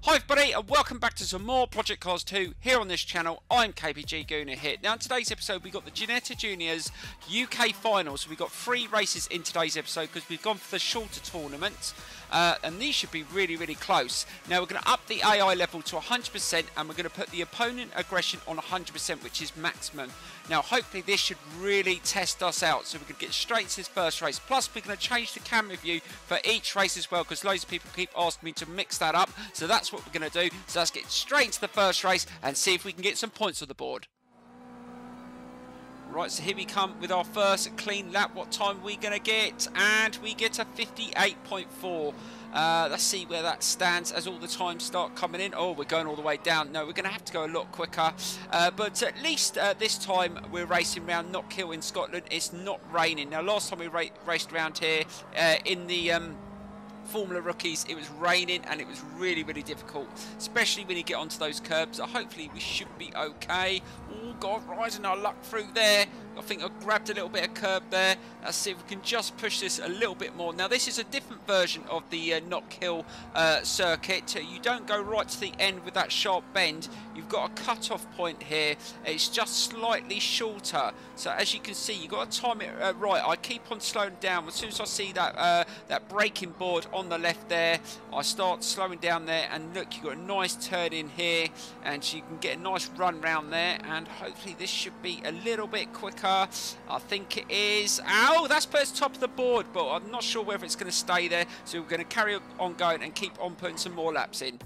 Hi everybody and welcome back to some more Project Cars 2 here on this channel. I'm KPG-GOONER here. Now in today's episode we've got the Ginetta Juniors UK Finals. So we've got 3 races in today's episode because we've gone for the shorter tournament. And these should be really close. Now we're going to up the AI level to 100% and we're going to put the opponent aggression on 100%, which is maximum. Now hopefully this should really test us out, so we're going to get straight to this first race. Plus we're going to change the camera view for each race as well, because loads of people keep asking me to mix that up. So that's what we're going to do. So let's get straight into the first race and see if we can get some points on the board. Right, so here we come with our first clean lap. What time are we going to get? And we get a 58.4. Let's see where that stands as all the times start coming in. Oh, we're going all the way down. No, we're going to have to go a lot quicker. But at least this time we're racing around Knockhill in Scotland. It's not raining. Now, last time we raced around here in the Formula Rookies, it was raining and it was really difficult, especially when you get onto those curbs. So hopefully we should be okay. Oh God, rising our luck through there. I think I grabbed a little bit of curb there. Let's see if we can just push this a little bit more. Now this is a different version of the Knockhill circuit. You don't go right to the end with that sharp bend. You've got a cut-off point here. It's just slightly shorter. So as you can see, you've got to time it right. I keep on slowing down. As soon as I see that that braking board on the left there, I start slowing down there, and look, you've got a nice turn in here, and you can get a nice run round there, and hopefully this should be a little bit quicker. I think it is. Ow, that's put us top of the board, but I'm not sure whether it's going to stay there, so we're going to carry on going and keep on putting some more laps in.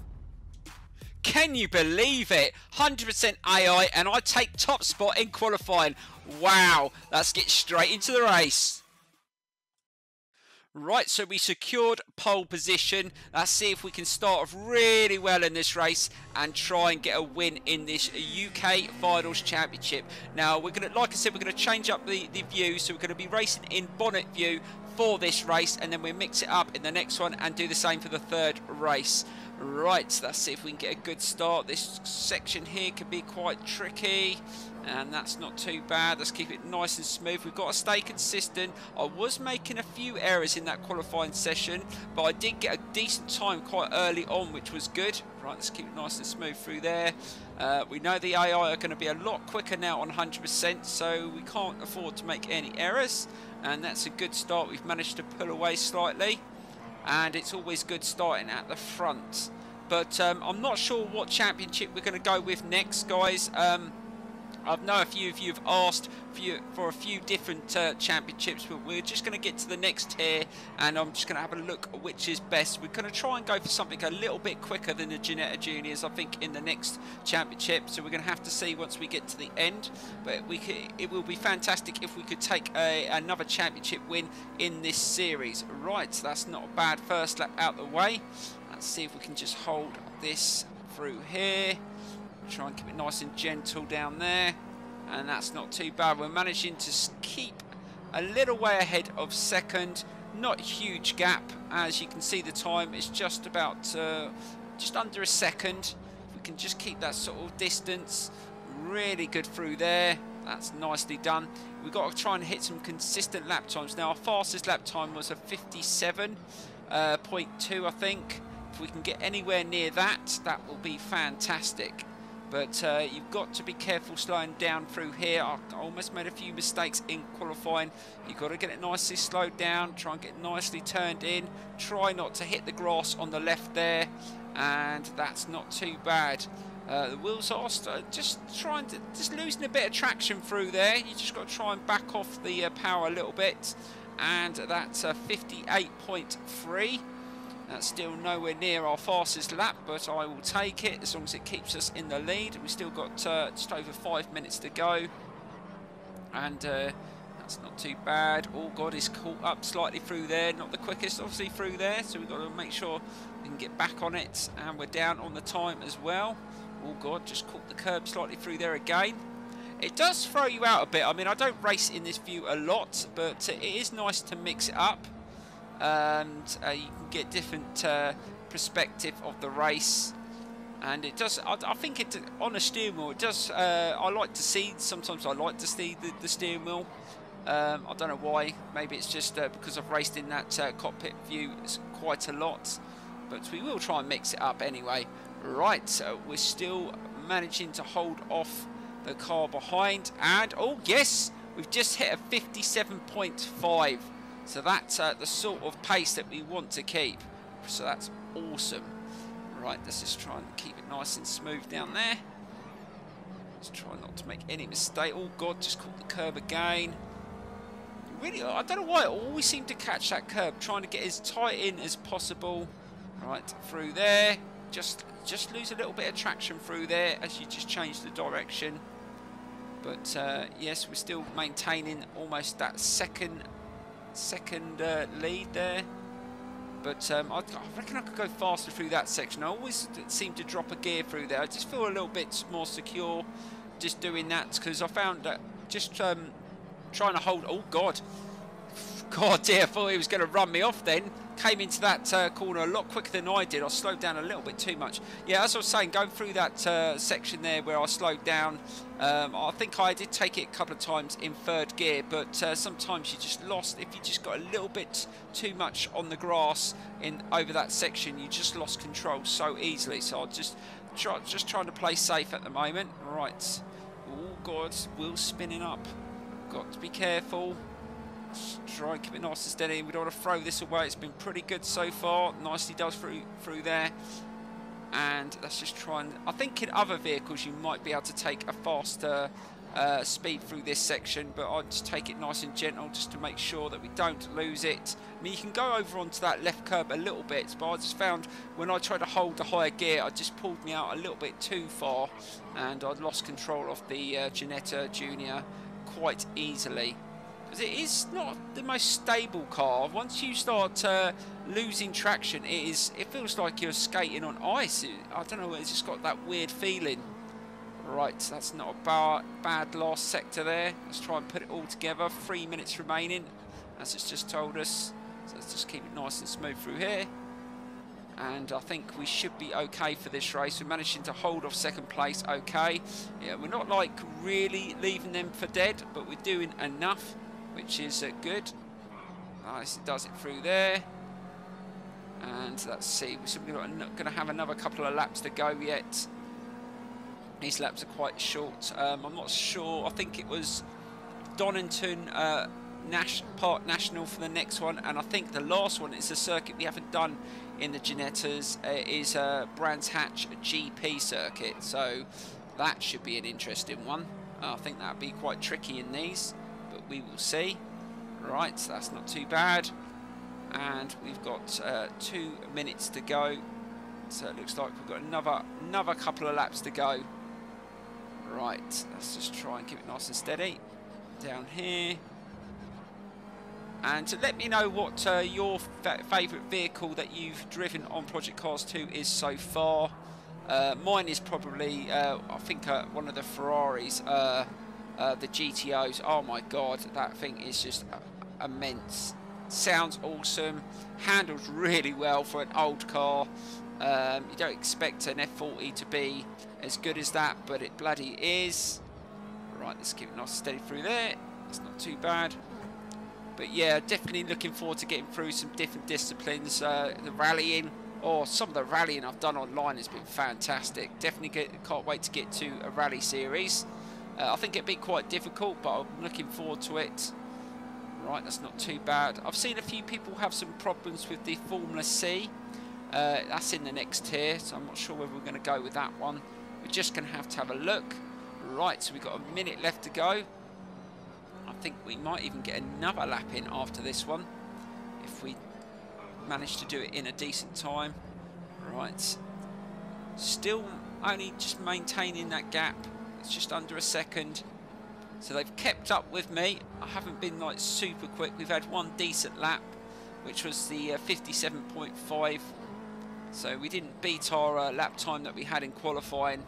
Can you believe it? 100% AI, and I take top spot in qualifying. Wow, let's get straight into the race. Right, so we secured pole position. Let's see if we can start off really well in this race and try and get a win in this UK Finals Championship. Now, we're going to, like I said, we're going to change up the view. So we're going to be racing in bonnet view for this race, and then we'll mix it up in the next one and do the same for the third race. Right, let's see if we can get a good start. This section here can be quite tricky, and that's not too bad. Let's keep it nice and smooth. We've got to stay consistent. I was making a few errors in that qualifying session, but I did get a decent time quite early on, which was good. Right, let's keep it nice and smooth through there. We know the AI are going to be a lot quicker now on 100%, so we can't afford to make any errors, and that's a good start. We've managed to pull away slightly, and it's always good starting at the front. But I'm not sure what championship we're going to go with next, guys. I know a few of you have asked for a few different championships, but we're just going to get to the next tier, and I'm just going to have a look at which is best. We're going to try and go for something a little bit quicker than the Ginetta Juniors, I think, in the next championship. So we're going to have to see once we get to the end. But it will be fantastic if we could take another championship win in this series. Right, so that's not a bad first lap out the way. Let's see if we can just hold this through here. Try and keep it nice and gentle down there, and that's not too bad. We're managing to keep a little way ahead of second. Not a huge gap, as you can see. The time is just about just under a second. If we can just keep that sort of distance, really good through there. That's nicely done. We've got to try and hit some consistent lap times. Now our fastest lap time was a 57.2, I think. If we can get anywhere near that, that will be fantastic. But you've got to be careful slowing down through here. I almost made a few mistakes in qualifying. You've got to get it nicely slowed down, try and get it nicely turned in. Try not to hit the grass on the left there, and that's not too bad. The wheels are just losing a bit of traction through there. You just got to try and back off the power a little bit, and that's a 58.3. That's still nowhere near our fastest lap, but I will take it as long as it keeps us in the lead. We've still got just over 5 minutes to go, and that's not too bad. Oh God, he's caught up slightly through there. Not the quickest, obviously, through there, so we've got to make sure we can get back on it, and we're down on the time as well. Oh God, just caught the curb slightly through there again. It does throw you out a bit. I mean, I don't race in this view a lot, but it is nice to mix it up. And you can get different perspective of the race, and it does. I think it on a steering wheel. It does. I like to see. Sometimes I like to see the steering wheel. I don't know why. Maybe it's just because I've raced in that cockpit view quite a lot. But we will try and mix it up anyway. Right, so we're still managing to hold off the car behind, and oh yes, we've just hit a 57.5, so that's the sort of pace that we want to keep, so that's awesome. Right, let's just try and keep it nice and smooth down there. Let's try not to make any mistake. Oh god, just caught the curb again. Really, I don't know why I always seem to catch that curb, trying to get as tight in as possible. Right, through there. Just lose a little bit of traction through there as you just change the direction. But yes, we're still maintaining almost that second lead there. But I reckon I could go faster through that section. I always seem to drop a gear through there. I just feel a little bit more secure just doing that, because I found that just trying to hold. Oh god, dear, I thought he was going to run me off then. Came into that corner a lot quicker than I did. I slowed down a little bit too much. Yeah, as I was saying, going through that section there where I slowed down, I think I did take it a couple of times in third gear, but sometimes you just lost. If you just got a little bit too much on the grass over that section, you just lost control so easily. So I'm just trying to play safe at the moment. Right. Oh god, wheels spinning up. Got to be careful. Try and keep it nice and steady. We don't want to throw this away. It's been pretty good so far. Nicely does through there. And let's just try and... I think in other vehicles you might be able to take a faster speed through this section, but I'll just take it nice and gentle just to make sure that we don't lose it. I mean, you can go over onto that left curb a little bit, but I just found when I tried to hold the higher gear, I just pulled me out a little bit too far, and I lost control of the Ginetta Junior quite easily. Because it is not the most stable car. Once you start losing traction, it feels like you're skating on ice. I don't know, it's just got that weird feeling. Right, that's not a bad last sector there. Let's try and put it all together. 3 minutes remaining, as it's just told us. So let's just keep it nice and smooth through here. And I think we should be okay for this race. We're managing to hold off second place okay. Yeah, we're not like really leaving them for dead, but we're doing enough, which is good. Nice, it does it through there. And let's see, we're not going to have another couple of laps to go yet. These laps are quite short. I'm not sure. I think it was Donington Park National for the next one, and I think the last one is a circuit we haven't done in the Ginettas, is Brands Hatch GP circuit. So that should be an interesting one. I think that'd be quite tricky in these, but we will see. Right, so that's not too bad, and we've got 2 minutes to go. So it looks like we've got another couple of laps to go. Right, let's just try and keep it nice and steady down here. And to let me know what your favourite vehicle that you've driven on Project Cars 2 is so far. Mine is probably, I think, one of the Ferraris, the GTOs. Oh my god, that thing is just immense. Sounds awesome, handles really well for an old car. You don't expect an F40 to be as good as that, but it bloody is. Right, let's keep it nice and steady through there. That's not too bad. But yeah, definitely looking forward to getting through some different disciplines. The rallying, or some of the rallying I've done online has been fantastic. Definitely can't wait to get to a rally series. I think it'd be quite difficult, but I'm looking forward to it. Right, that's not too bad. I've seen a few people have some problems with the Formula C. That's in the next tier, so I'm not sure whether we're going to go with that one. We're just going to have a look. Right, so we've got a minute left to go. I think we might even get another lap in after this one, if we manage to do it in a decent time. Right, still only just maintaining that gap. It's just under a second. So they've kept up with me. I haven't been like super quick. We've had one decent lap, which was the 57.5. So we didn't beat our lap time that we had in qualifying,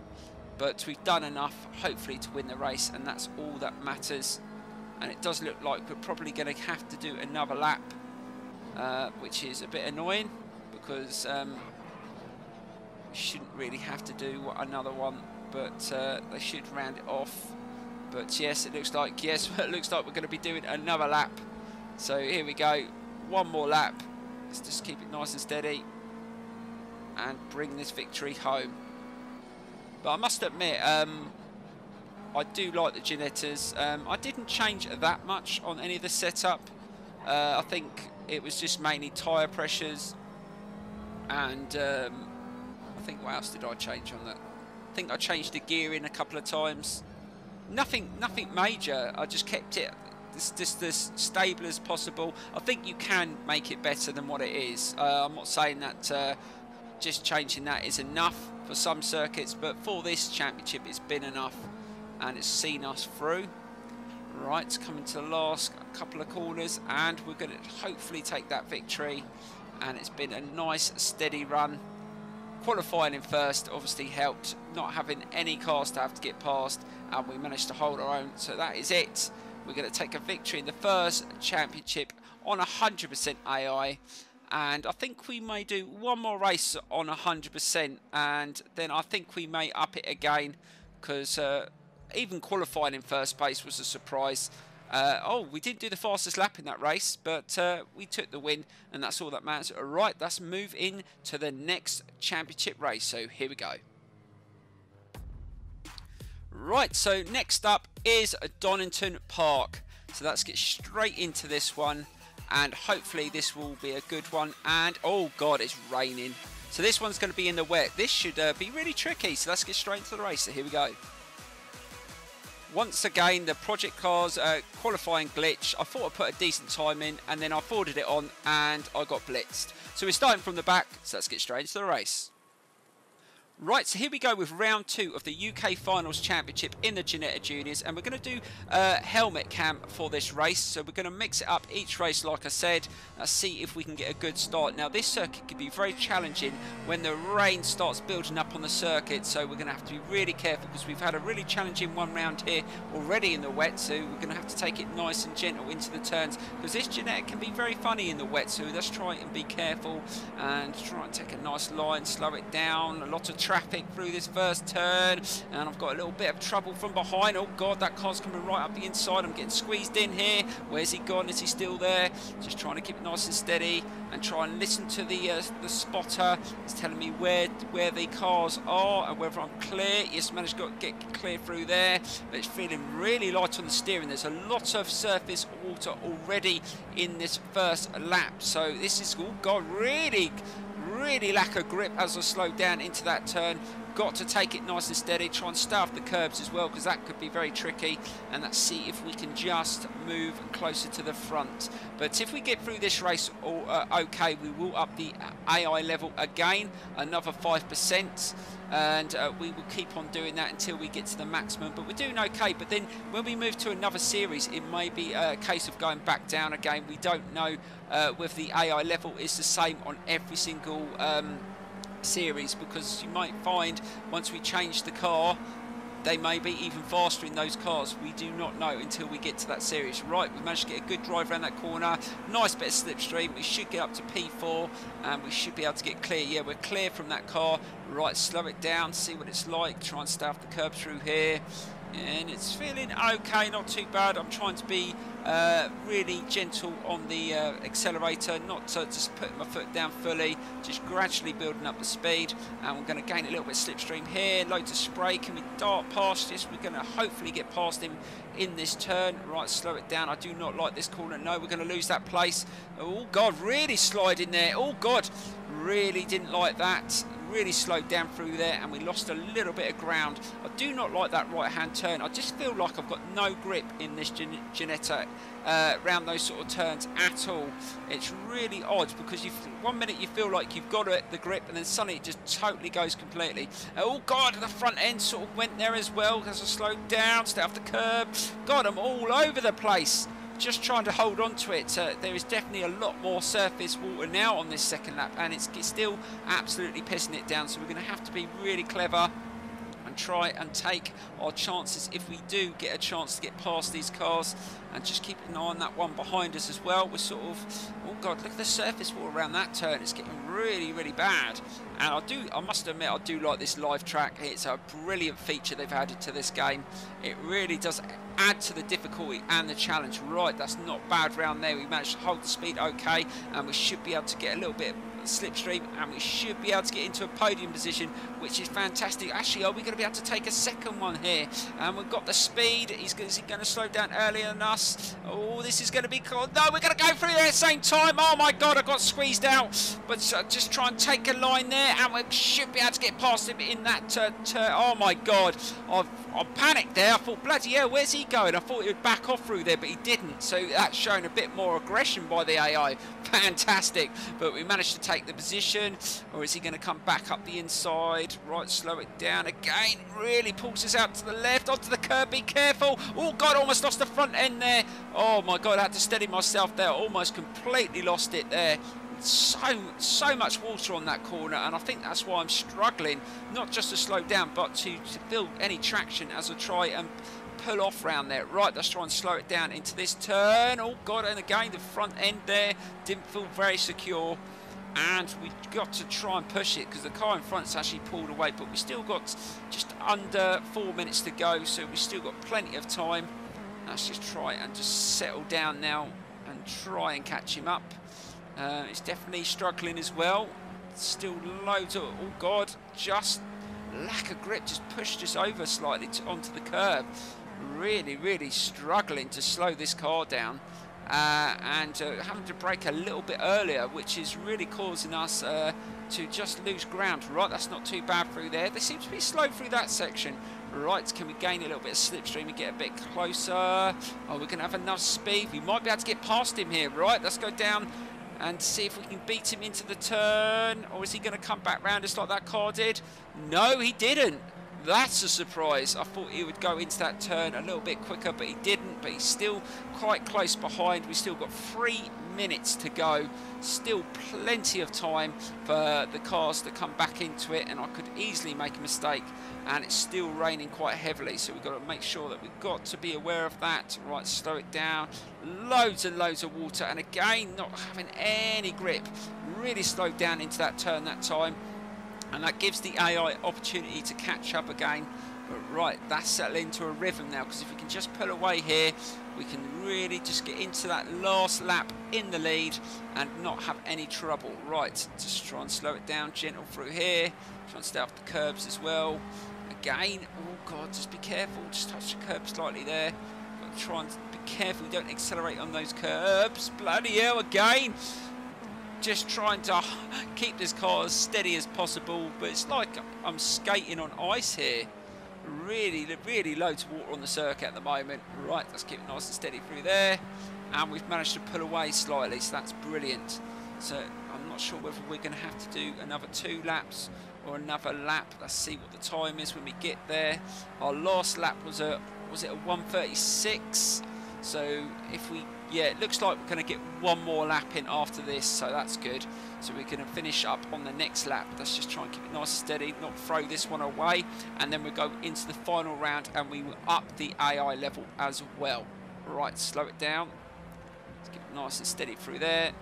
but we've done enough, hopefully, to win the race, and that's all that matters. And it does look like we're probably going to have to do another lap, which is a bit annoying, because we shouldn't really have to do another one, but they should round it off. But yes, it looks like it looks like we're going to be doing another lap. So here we go, one more lap. Let's just keep it nice and steady. and bring this victory home. But I must admit, I do like the Ginettas. I didn't change that much on any of the setup. I think it was just mainly tyre pressures, and I think what else did I change on that? I think I changed the gearing a couple of times. Nothing major. I just kept it just as stable as possible. I think you can make it better than what it is. I'm not saying that just changing that is enough for some circuits, but for this championship it's been enough, and it's seen us through. Right, it's coming to the last couple of corners, and we're going to hopefully take that victory. And it's been a nice steady run. Qualifying in first obviously helped, not having any cars to have to get past, and we managed to hold our own. So that is it. We're going to take a victory in the first championship on 100% AI. And I think we may do one more race on 100%, and then I think we may up it again, because even qualifying in first place was a surprise. Oh, we didn't do the fastest lap in that race, but we took the win, and that's all that matters. All right, let's move in to the next championship race. So here we go. Right, so next up is Donington Park. So let's get straight into this one, and hopefully this will be a good one. And oh god, it's raining. So this one's going to be in the wet. This should be really tricky. So let's get straight into the race. So here we go. Once again, the project cars qualifying glitch. I thought I put a decent time in, and then I forwarded it on and I got blitzed. So we're starting from the back, so let's get straight into the race. Right, so here we go with round 2 of the UK Finals Championship in the Ginetta Juniors, and we're going to do helmet cam for this race. So we're going to mix it up each race, like I said. Let's see if we can get a good start. Now this circuit can be very challenging when the rain starts building up on the circuit, so we're going to have to be really careful, because we've had a really challenging one round here already in the wet, so we're going to have to take it nice and gentle into the turns, because this Ginetta can be very funny in the wet. So let's try and be careful and try and take a nice line, slow it down. A lot of traffic through this first turn, and I've got a little bit of trouble from behind. Oh god, that car's coming right up the inside. I'm getting squeezed in here. Where's he gone? Is he still there? Just trying to keep it nice and steady and try and listen to the spotter. It's telling me where the cars are and whether I'm clear. Yes, managed to get clear through there, but it's feeling really light on the steering. There's a lot of surface water already in this first lap, so this is, oh god, really lack of grip as I slow down into that turn. Got to take it nice and steady, try and stay off the curbs as well, because that could be very tricky. And let's see if we can just move closer to the front. But if we get through this race okay, we will up the AI level again, another 5%. And we will keep on doing that until we get to the maximum, but we're doing okay. But then when we move to another series, it may be a case of going back down again. We don't know whether the AI level is the same on every single series, because you might find once we change the car, they may be even faster in those cars. We do not know until we get to that series. Right, we managed to get a good drive around that corner. Nice bit of slipstream. We should get up to P4, and we should be able to get clear. Yeah, we're clear from that car. Right, slow it down, see what it's like. Try and stay off the curb through here. And it's feeling okay, not too bad. I'm trying to be really gentle on the accelerator, not just putting my foot down fully, just gradually building up the speed. And we're going to gain a little bit of slipstream here. Loads of spray. Can we dart past this? We're going to hopefully get past him in this turn. Right, slow it down. I do not like this corner. No, we're going to lose that place. Oh god, really sliding there. Oh god, really didn't like that. Really slowed down through there, and we lost a little bit of ground. I do not like that right hand turn. I just feel like I've got no grip in this Ginetta around those sort of turns at all. It's really odd, because one minute you feel like you've got the grip, and then suddenly it just totally goes completely. Oh god, the front end sort of went there as well as I slowed down, stay off the curb. God, I'm all over the place. Just trying to hold on to it. There is definitely a lot more surface water now on this second lap, and it's still absolutely pissing it down. So we're going to have to be really clever and try and take our chances if we do get a chance to get past these cars, and just keep an eye on that one behind us as well. We're sort of, oh god, look at the surface water around that turn. It's getting really bad. And I must admit, I do like this live track. It's a brilliant feature they've added to this game. It really does add to the difficulty and the challenge. Right, that's not bad round there. We managed to hold the speed okay, and we should be able to get a little bit slipstream, and we should be able to get into a podium position, which is fantastic. Actually, are we going to be able to take a second one here? And we've got the speed. Is he going to slow down earlier than us? Oh, this is going to be cool. No, we're going to go through there at the same time. Oh my god, I got squeezed out. But just try and take a line there, and we should be able to get past him in that oh my god, I panicked there. I thought, bloody hell, where's he going? I thought he would back off through there, but he didn't. So that's showing a bit more aggression by the AI. Fantastic. But we managed to take the position. Or is he going to come back up the inside? Right, slow it down again. Really pulls us out to the left, onto the curb. Be careful. Oh god, almost lost the front end there. Oh my god, I had to steady myself there. Almost completely lost it there. So much water on that corner, and I think that's why I'm struggling, not just to slow down, but to build any traction as I try and pull off round there. Right, let's try and slow it down into this turn. Oh god, and again the front end there didn't feel very secure, and we got to try and push it because the car in front's actually pulled away, but we still got just under 4 minutes to go, so we still got plenty of time. Let's just try and just settle down now and try and catch him up. It's definitely struggling as well. Still loads of, oh god, just lack of grip, just pushed us over slightly onto the curb. Really struggling to slow this car down, and having to brake a little bit earlier, which is really causing us to just lose ground. Right, that's not too bad through there. They seem to be slow through that section. Right, can we gain a little bit of slipstream and get a bit closer? Oh, we're going to have enough speed. We might be able to get past him here. Right, let's go down and see if we can beat him into the turn. Or is he going to come back round us like that car did? No, he didn't. That's a surprise. I thought he would go into that turn a little bit quicker, but he didn't. But he's still quite close behind. We've still got 3 minutes to go. Still plenty of time for the cars to come back into it, and I could easily make a mistake. And it's still raining quite heavily, so we've got to make sure that we've got to be aware of that. Right, slow it down. Loads and loads of water, and again, not having any grip. Really slowed down into that turn that time, and that gives the AI opportunity to catch up again. But right, that's settled into a rhythm now, because if we can just pull away here, we can really just get into that last lap in the lead and not have any trouble. Right, just try and slow it down, gentle through here. Try and stay off the curbs as well. Again, oh god, just be careful, just touch the curb slightly there. Got to try and be careful, don't accelerate on those curbs. Bloody hell, again. Just trying to keep this car as steady as possible, but it's like I'm skating on ice here. Really loads of water on the circuit at the moment. Right, let's keep it nice and steady through there, and we've managed to pull away slightly, so that's brilliant. So I'm not sure whether we're going to have to do another 2 laps or another lap. Let's see what the time is when we get there. Our last lap was it a 1:36? So if we, yeah, it looks like we're going to get 1 more lap in after this, so that's good. So we're going to finish up on the next lap. Let's just try and keep it nice and steady, not throw this one away, and then we'll go into the final round and we will up the AI level as well. Right, slow it down. Let's keep it nice and steady through there.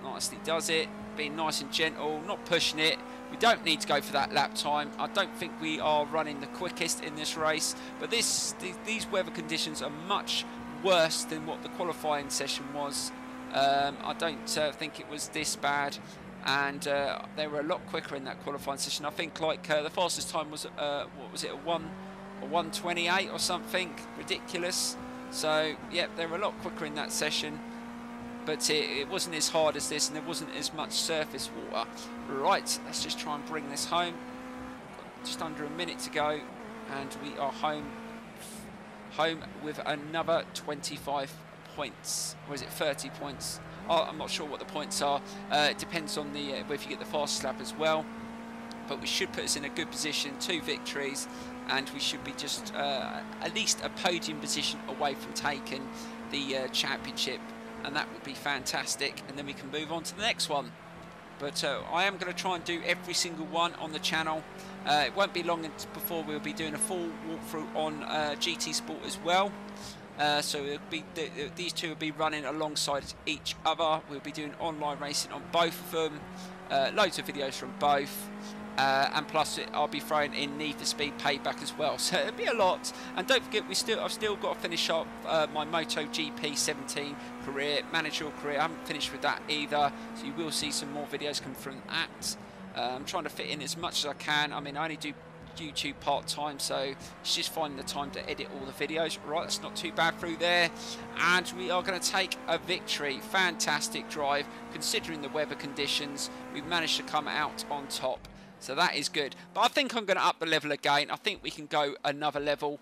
Nicely does it, being nice and gentle, not pushing it. We don't need to go for that lap time. I don't think we are running the quickest in this race, but these weather conditions are much worse than what the qualifying session was. I don't think it was this bad, and they were a lot quicker in that qualifying session. I think like the fastest time was what was it, a 1:28 or something ridiculous. So yeah, they were a lot quicker in that session, but it wasn't as hard as this, and there wasn't as much surface water. Right, let's just try and bring this home. Got just under a minute to go, and we are home with another 25 points, or is it 30 points? Oh, I'm not sure what the points are. It depends on the if you get the fastest lap as well, but we should put us in a good position, 2 victories, and we should be just at least a podium position away from taking the championship, and that would be fantastic, and then we can move on to the next one. But I am going to try and do every single one on the channel. It won't be long before we'll be doing a full walkthrough on GT Sport as well. So it'll be these two will be running alongside each other. We'll be doing online racing on both of them. Loads of videos from both. and plus I'll be throwing in Need for Speed Payback as well, so it'll be a lot. And don't forget, I've still got to finish up my MotoGP 17 career, managerial career. I haven't finished with that either, so you will see some more videos come from that. I'm trying to fit in as much as I can. I mean, I only do YouTube part-time, so it's just finding the time to edit all the videos. Right, that's not too bad through there, and we are going to take a victory. Fantastic drive considering the weather conditions. We've managed to come out on top, so that is good. But I think I'm going to up the level again. I think we can go another level.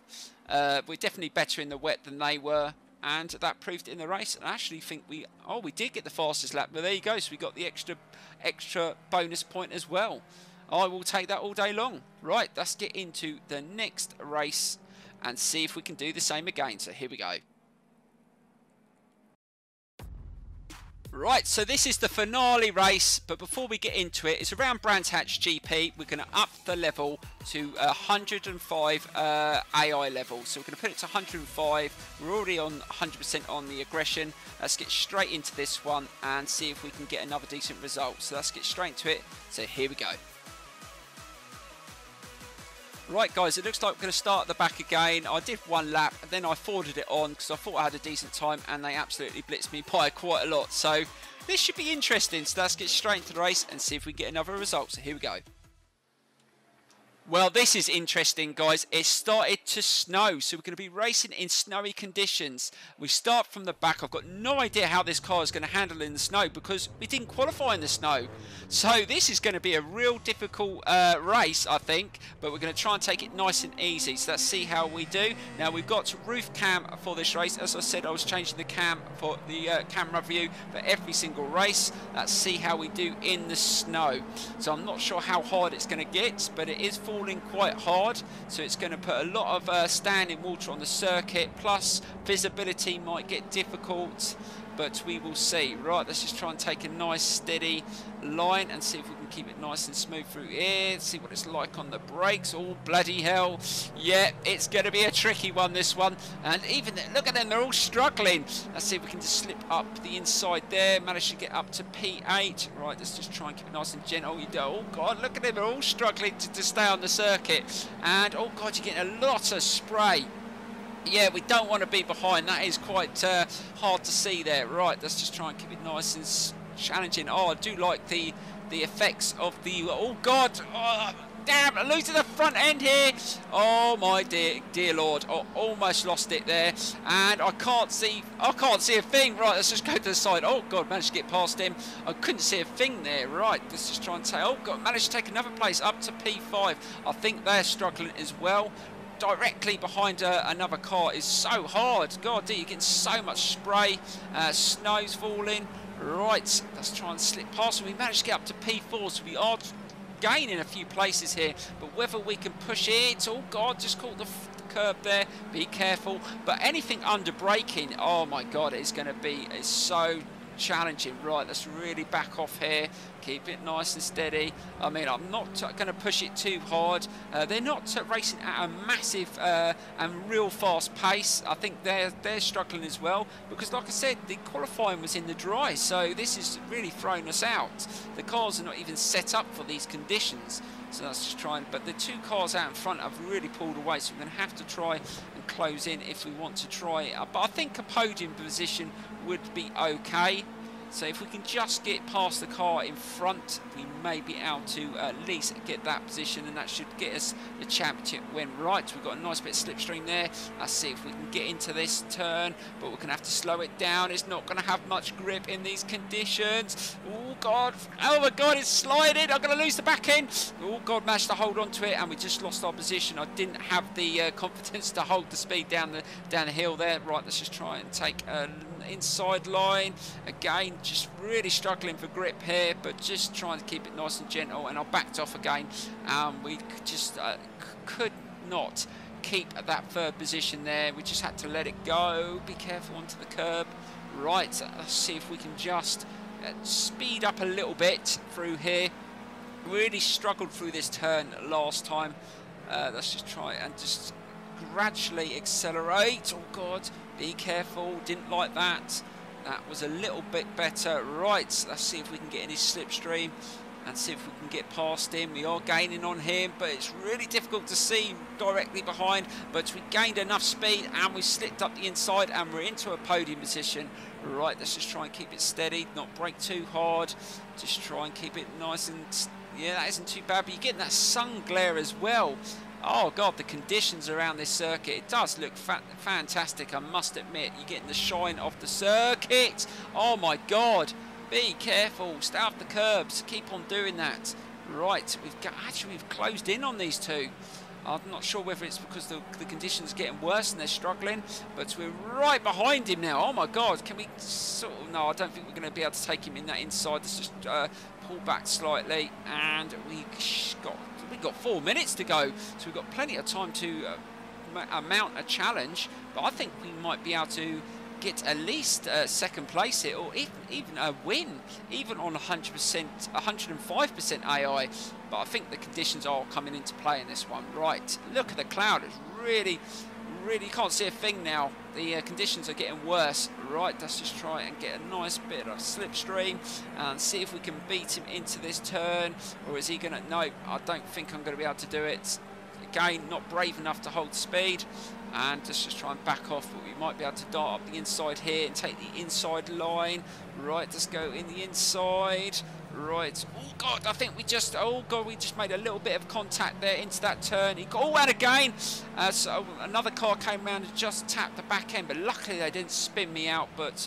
We're definitely better in the wet than they were, and that proved in the race. And I actually think we did get the fastest lap, but there you go. So we got the extra bonus point as well. I will take that all day long. Right, let's get into the next race and see if we can do the same again. So here we go. Right, so this is the finale race, but before we get into it, it's around Brands Hatch GP. We're going to up the level to 105 AI level. So we're going to put it to 105. We're already on 100% on the aggression. Let's get straight into this one and see if we can get another decent result. So let's get straight into it. So here we go. Right guys, it looks like we're going to start at the back again. I did one lap and then I forwarded it on because I thought I had a decent time, and they absolutely blitzed me by quite a lot. So this should be interesting. So let's get straight into the race and see if we get another result. So here we go. Well, this is interesting, guys. It started to snow, so we're going to be racing in snowy conditions. We start from the back. I've got no idea how this car is going to handle in the snow because we didn't qualify in the snow. So this is going to be a real difficult race, I think, but we're going to try and take it nice and easy. So let's see how we do. Now, we've got roof cam for this race. As I said, I was changing the cam for the camera view for every single race. Let's see how we do in the snow. So I'm not sure how hard it's going to get, but it is falling quite hard, so it's going to put a lot of standing water on the circuit, plus visibility might get difficult, but we will see. Right, let's just try and take a nice steady line and see if we can keep it nice and smooth through here. See what it's like on the brakes. Oh bloody hell, yeah, it's going to be a tricky one, this one. And even look at them, they're all struggling. Let's see if we can just slip up the inside there. Manage to get up to P8. Right, let's just try and keep it nice and gentle. Oh god, look at them, they're all struggling to stay on the circuit. And oh god, you're getting a lot of spray. Yeah, we don't want to be behind. That is quite hard to see there. Right, let's just try and keep it nice and challenging. Oh, I do like the effects of the... Oh, God. Oh, damn, I'm losing the front end here. Oh, my dear Lord. I almost lost it there. And I can't see a thing. Right, let's just go to the side. Oh, God, managed to get past him. I couldn't see a thing there. Right, let's just try and take... Oh, God, managed to take another place up to P5. I think they're struggling as well. Directly behind another car is so hard. God, you're getting so much spray. Snow's falling. Right, let's try and slip past. We managed to get up to P4, so we are gaining a few places here. But whether we can push it, oh God, just caught the curb there. Be careful. But anything under braking, oh my God, it's so challenging. Right, let's really back off here. Keep it nice and steady. I mean, I'm not going to push it too hard. They're not racing at a massive and real fast pace. I think they're struggling as well because, like I said, the qualifying was in the dry, so this is really throwing us out. The cars are not even set up for these conditions. So let's just try but the two cars out in front have really pulled away, so we're going to have to try and close in if we want to try it. But I think a podium position would be okay. So if we can just get past the car in front, we may be able to at least get that position, and that should get us the championship win. Right, we've got a nice bit of slipstream there. Let's see if we can get into this turn, but we're going to have to slow it down. It's not going to have much grip in these conditions. Oh God, oh my God, it's sliding. I'm going to lose the back end. Oh God, managed to hold on to it, and we just lost our position. I didn't have the confidence to hold the speed down the hill there. Right, let's just try and take an inside line again. Just really struggling for grip here, but just trying to keep it nice and gentle, and I backed off again. We just could not keep that third position there. We just had to let it go. Be careful onto the curb. Right, let's see if we can just speed up a little bit through here. Really struggled through this turn last time. Let's just try and just gradually accelerate. Oh God, be careful. Didn't like that. That was a little bit better. Right, let's see if we can get any slipstream. and see if we can get past him. We are gaining on him, but it's really difficult to see directly behind. But we gained enough speed and we slipped up the inside and we're into a podium position. Right, let's just try and keep it steady, not brake too hard. Just try and keep it nice and... yeah, that isn't too bad, but you're getting that sun glare as well. Oh God, the conditions around this circuit, it does look fantastic, I must admit. You're getting the shine of the circuit. Oh my God, be careful, stay off the curbs, keep on doing that. Right, we've closed in on these two. I'm not sure whether it's because the conditions are getting worse and they're struggling, but we're right behind him now. Oh my God, can we sort of... no, I don't think we're going to be able to take him in that inside. Let's just pull back slightly, and we've got 4 minutes to go, so we've got plenty of time to mount a challenge. But I think we might be able to get at least second place here, or even a win, even on 100%, 105% AI. But I think the conditions are coming into play in this one. Right, look at the cloud. It's really can't see a thing now. The conditions are getting worse. Right, let's just try and get a nice bit of slipstream and see if we can beat him into this turn. Or is he gonna... no, I don't think I'm gonna be able to do it. Again, not brave enough to hold speed. And let's just try and back off, but we might be able to dart up the inside here and take the inside line. Right, let's go in the inside. Right, oh God, I think we just... oh God, we just made a little bit of contact there into that turn. Oh, and again, so another car came around and just tapped the back end, but luckily they didn't spin me out. But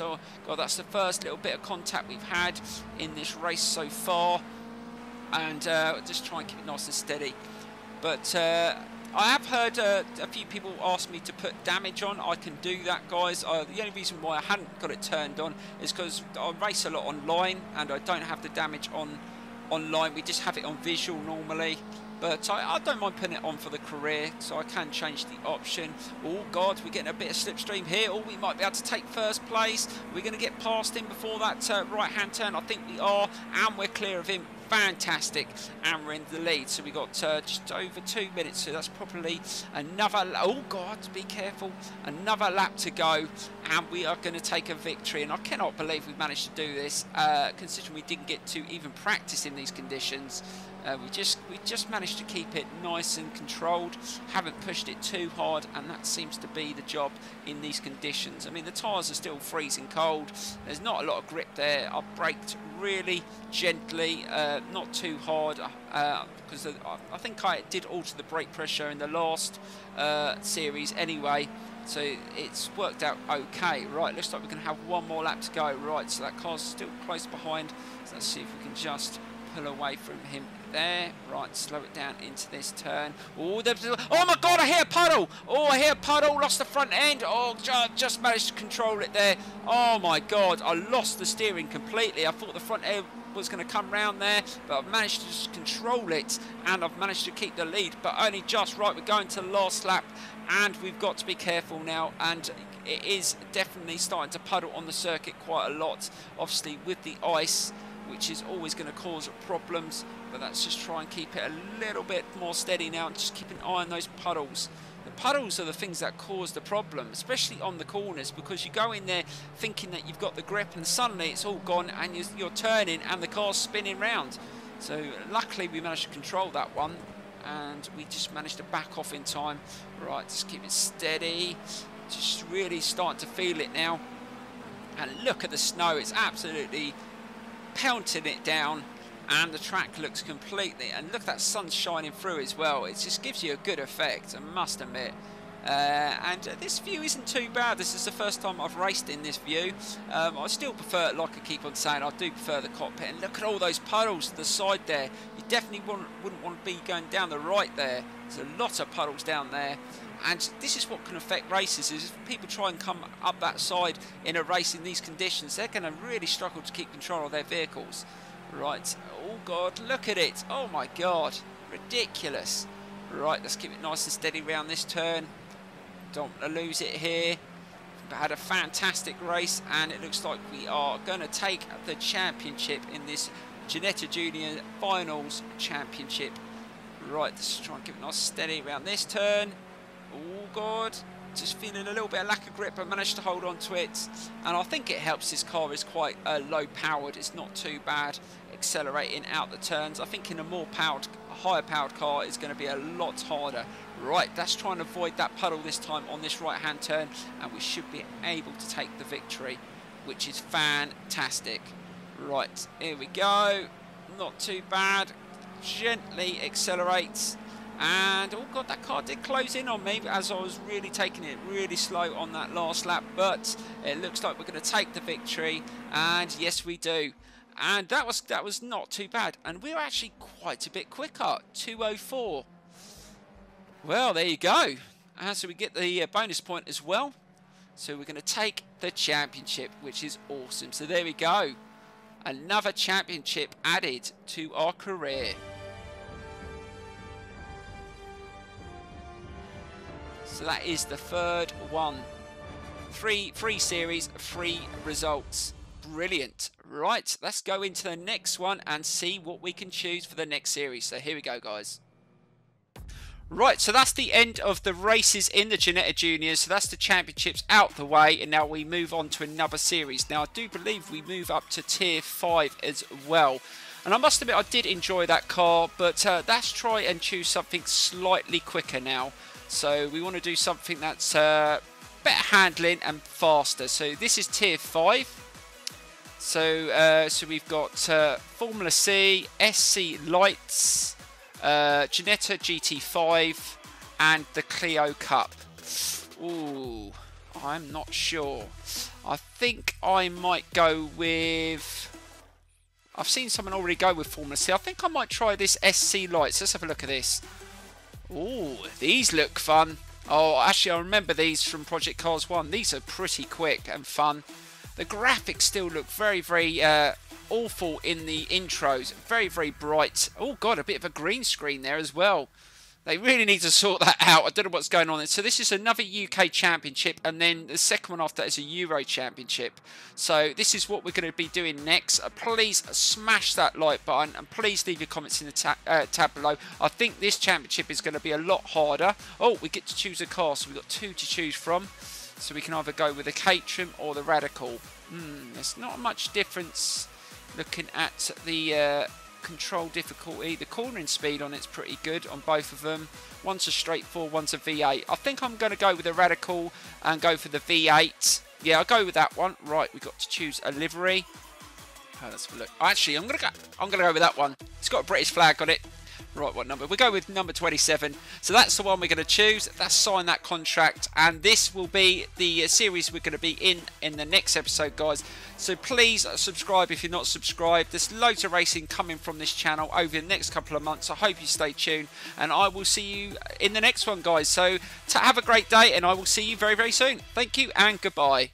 God, that's the first little bit of contact we've had in this race so far. And just try and keep it nice and steady. But I have heard a few people ask me to put damage on. I can do that, guys. The only reason why I hadn't got it turned on is because I race a lot online and I don't have the damage on online. We just have it on visual normally. But I don't mind putting it on for the career, so I can change the option. Oh God, we're getting a bit of slipstream here. Oh, we might be able to take first place. We're going to get past him before that right-hand turn. I think we are, and we're clear of him. Fantastic, and we're in the lead. So we got just over 2 minutes, so that's probably another... oh God, be careful. Another lap to go, and we are going to take a victory. And I cannot believe we managed to do this, considering we didn't get to even practice in these conditions. We just managed to keep it nice and controlled, haven't pushed it too hard, and that seems to be the job in these conditions. I mean, the tyres are still freezing cold, there's not a lot of grip there. I braked really gently, not too hard, because I think I did alter the brake pressure in the last series anyway, so it's worked out okay. Right, looks like we're going to have one more lap to go. Right, so that car's still close behind, so let's see if we can just pull away from him there. Right, slow it down into this turn. Oh, oh my God, I hit a puddle. Oh, I hit a puddle, lost the front end. Oh, just managed to control it there. Oh my God, I lost the steering completely. I thought the front end was going to come round there, but I've managed to just control it, and I've managed to keep the lead, but only just. Right, we're going to the last lap, and we've got to be careful now, and it is definitely starting to puddle on the circuit quite a lot, obviously with the ice, which is always going to cause problems. But let's just try and keep it a little bit more steady now and just keep an eye on those puddles. The puddles are the things that cause the problem, especially on the corners, because you go in there thinking that you've got the grip and suddenly it's all gone and you're turning and the car's spinning round. So luckily we managed to control that one, and we just managed to back off in time. Right, just keep it steady. Just really starting to feel it now. And look at the snow, it's absolutely pelting it down, and the track looks completely... and look, that sun's shining through as well. It just gives you a good effect, I must admit. And this view isn't too bad. This is the first time I've raced in this view. I still prefer, like I keep on saying, I do prefer the cockpit. And look at all those puddles to the side there. You definitely wouldn't want to be going down the right there. There's a lot of puddles down there. And this is what can affect races, is if people try and come up that side in a race in these conditions, they're going to really struggle to keep control of their vehicles. Right, oh God, look at it. Oh my God, ridiculous. Right, let's keep it nice and steady around this turn. Don't want to lose it here. We've had a fantastic race, and it looks like we are going to take the championship in this Ginetta Junior Finals Championship. Right, let's try and keep it nice and steady around this turn. Oh God, just feeling a little bit of lack of grip, but managed to hold on to it, and I think it helps. This car is quite low powered, it's not too bad, accelerating out the turns. I think in a higher powered car is going to be a lot harder. Right, let's try and avoid that puddle this time on this right hand turn, and we should be able to take the victory, which is fantastic. Right, here we go. Not too bad. Gently accelerates. And, oh god, that car did close in on me as I was really taking it really slow on that last lap. But it looks like we're going to take the victory. And yes, we do. And that was not too bad. And we were actually quite a bit quicker. 2:04. Well, there you go. And so we get the bonus point as well. So we're going to take the championship, which is awesome. So there we go. Another championship added to our career. So that is the third one. Three series, 3 results. Brilliant. Right, let's go into the next one and see what we can choose for the next series. So here we go, guys. Right, so that's the end of the races in the Ginetta Juniors. So that's the championships out the way, and now we move on to another series. Now, I do believe we move up to Tier 5 as well. And I must admit, I did enjoy that car, but let's try and choose something slightly quicker now. So we want to do something that's better handling and faster. So this is Tier 5. So we've got Formula C, SC Lights, Ginetta GT5, and the Clio Cup. Ooh, I'm not sure. I think I might go with... I've seen someone already go with Formula C. I think I might try this SC Lights. Let's have a look at this. Ooh, these look fun. Oh, actually, I remember these from Project Cars 1. These are pretty quick and fun. The graphics still look very, very awful in the intros. Very, very bright. Oh, God, a bit of a green screen there as well. They really need to sort that out. I don't know what's going on there. So this is another UK Championship, and then the second one after that is a Euro Championship. So this is what we're going to be doing next. Please smash that like button, and please leave your comments in the tab below. I think this championship is going to be a lot harder. Oh, we get to choose a car, so we've got 2 to choose from. So we can either go with the Caterham or the Radical. There's not much difference looking at the... control difficulty. The cornering speed on it's pretty good on both of them. One's a straight 4, one's a V8. I think I'm going to go with the Radical and go for the V8. Yeah, I'll go with that one. Right, we've got to choose a livery. Oh, let's have a look. Actually, I'm gonna go with that one. It's got a British flag on it. Right, what number? We'll go with number 27. So that's the one we're going to choose. Let's sign that contract. And this will be the series we're going to be in the next episode, guys. So please subscribe if you're not subscribed. There's loads of racing coming from this channel over the next couple of months. I hope you stay tuned. And I will see you in the next one, guys. So have a great day, and I will see you very, very soon. Thank you and goodbye.